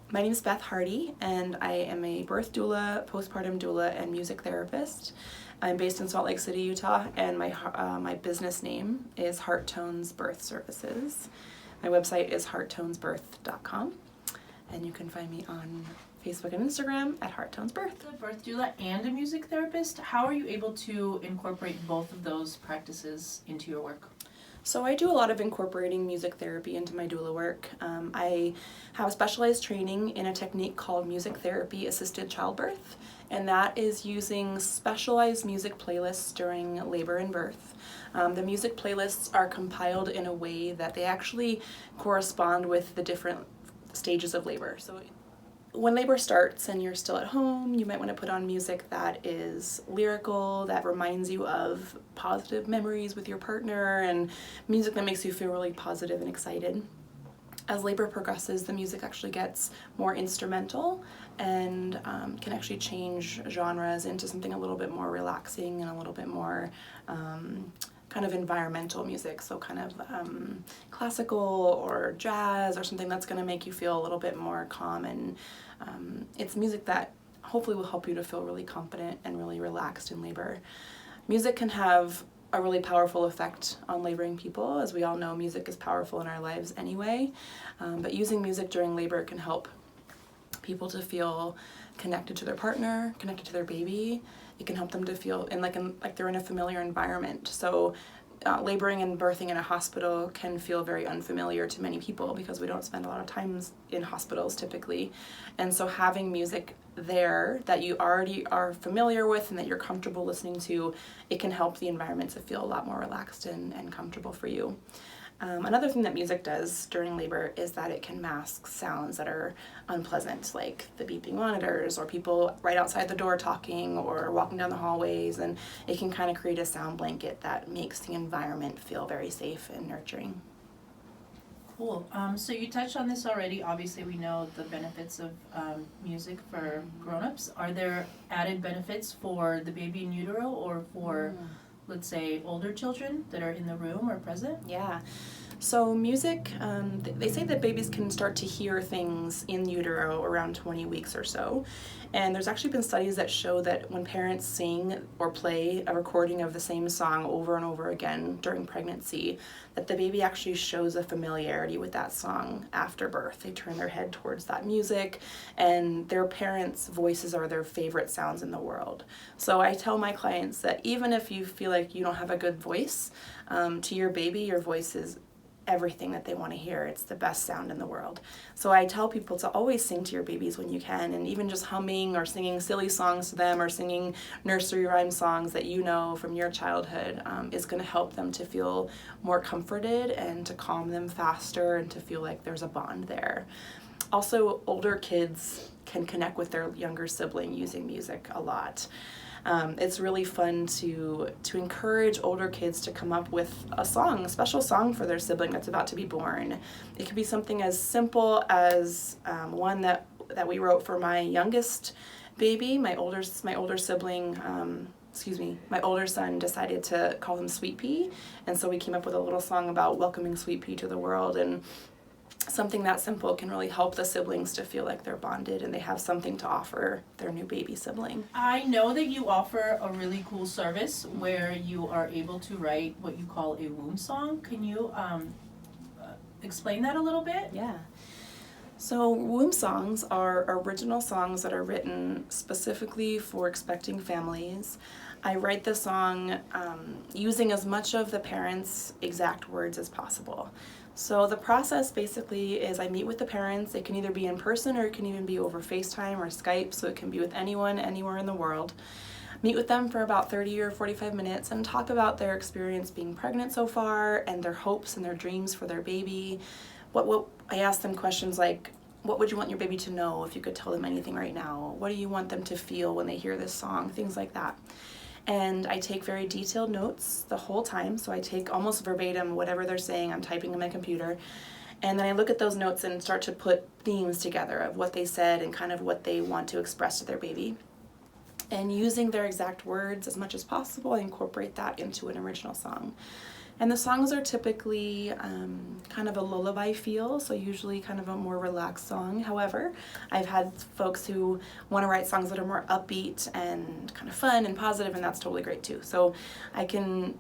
My name is Beth Hardy, and I am a birth doula, postpartum doula, and music therapist. I'm based in Salt Lake City, Utah, and my business name is Heart Tones Birth Services. My website is hearttonesbirth.com, and you can find me on Facebook and Instagram at Heart Tones Birth. A birth doula and a music therapist. How are you able to incorporate both of those practices into your work? So I do a lot of incorporating music therapy into my doula work. I have specialized training in a technique called music therapy assisted childbirth, and that is using specialized music playlists during labor and birth. The music playlists are compiled in a way that they actually correspond with the different stages of labor. So when labor starts and you're still at home, you might want to put on music that is lyrical, that reminds you of positive memories with your partner, and music that makes you feel really positive and excited. As labor progresses, the music actually gets more instrumental and can actually change genres into something a little bit more relaxing and a little bit more kind of environmental music, so kind of classical or jazz or something that's going to make you feel a little bit more calm, and it's music that hopefully will help you to feel really confident and really relaxed in labor. Music can have a really powerful effect on laboring people. As we all know, music is powerful in our lives anyway, but using music during labor can help people to feel connected to their partner, connected to their baby. It can help them to feel like they're in a familiar environment. So laboring and birthing in a hospital can feel very unfamiliar to many people because we don't spend a lot of time in hospitals typically. And so having music there that you already are familiar with and that you're comfortable listening to, it can help the environment to feel a lot more relaxed and comfortable for you. Another thing that music does during labor is that it can mask sounds that are unpleasant, like the beeping monitors or people right outside the door talking or walking down the hallways, and it can kind of create a sound blanket that makes the environment feel very safe and nurturing. Cool. So you touched on this already. Obviously, we know the benefits of music for grown-ups. Are there added benefits for the baby in utero or for let's say older children that are in the room or present? Yeah. So music, they say that babies can start to hear things in utero around 20 weeks or so. And there's actually been studies that show that when parents sing or play a recording of the same song over and over again during pregnancy, that the baby actually shows a familiarity with that song after birth. They turn their head towards that music, and their parents' voices are their favorite sounds in the world. So I tell my clients that even if you feel like you don't have a good voice, to your baby, your voice is everything that they want to hear. It's the best sound in the world. So I tell people to always sing to your babies when you can, and even just humming or singing silly songs to them or singing nursery rhyme songs that you know from your childhood is going to help them to feel more comforted and to calm them faster and to feel like there's a bond there. Also, older kids can connect with their younger sibling using music a lot. It's really fun to encourage older kids to come up with a song, a special song for their sibling that's about to be born. It could be something as simple as one that we wrote for my youngest baby. My older sibling, my older son decided to call him Sweet Pea, and so we came up with a little song about welcoming Sweet Pea to the world, and something that simple can really help the siblings to feel like they're bonded and they have something to offer their new baby sibling. I know that you offer a really cool service where you are able to write what you call a womb song. Can you explain that a little bit? Yeah. So womb songs are original songs that are written specifically for expecting families. I write the song using as much of the parents' exact words as possible. So the process basically is I meet with the parents. It can either be in person or it can even be over FaceTime or Skype, so it can be with anyone, anywhere in the world. Meet with them for about 30 or 45 minutes and talk about their experience being pregnant so far and their hopes and their dreams for their baby. I ask them questions like, what would you want your baby to know if you could tell them anything right now? What do you want them to feel when they hear this song? Things like that. And I take very detailed notes the whole time. So I take almost verbatim whatever they're saying. I'm typing in my computer. And then I look at those notes and start to put themes together of what they said and kind of what they want to express to their baby. And using their exact words as much as possible, I incorporate that into an original song. And the songs are typically kind of a lullaby feel, so usually kind of a more relaxed song. However, I've had folks who want to write songs that are more upbeat and kind of fun and positive, and that's totally great too. So I can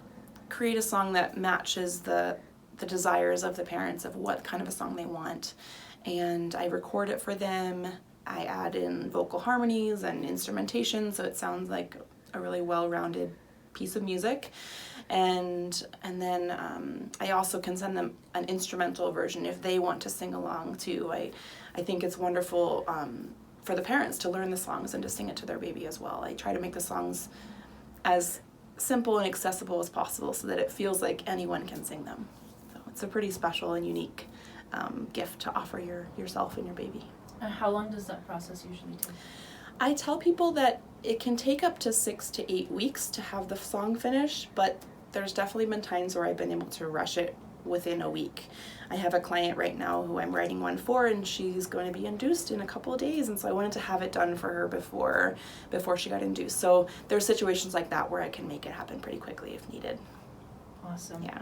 create a song that matches the desires of the parents of what kind of a song they want. And I record it for them. I add in vocal harmonies and instrumentation, so it sounds like a really well-rounded piece of music. And then I also can send them an instrumental version if they want to sing along too. I think it's wonderful for the parents to learn the songs and to sing it to their baby as well. I try to make the songs as simple and accessible as possible so that it feels like anyone can sing them. So it's a pretty special and unique gift to offer yourself and your baby. And how long does that process usually take? I tell people that it can take up to 6 to 8 weeks to have the song finished, but there's definitely been times where I've been able to rush it within a week. I have a client right now who I'm writing one for, and she's going to be induced in a couple of days, and so I wanted to have it done for her before she got induced. So there's situations like that where I can make it happen pretty quickly if needed. Awesome. Yeah.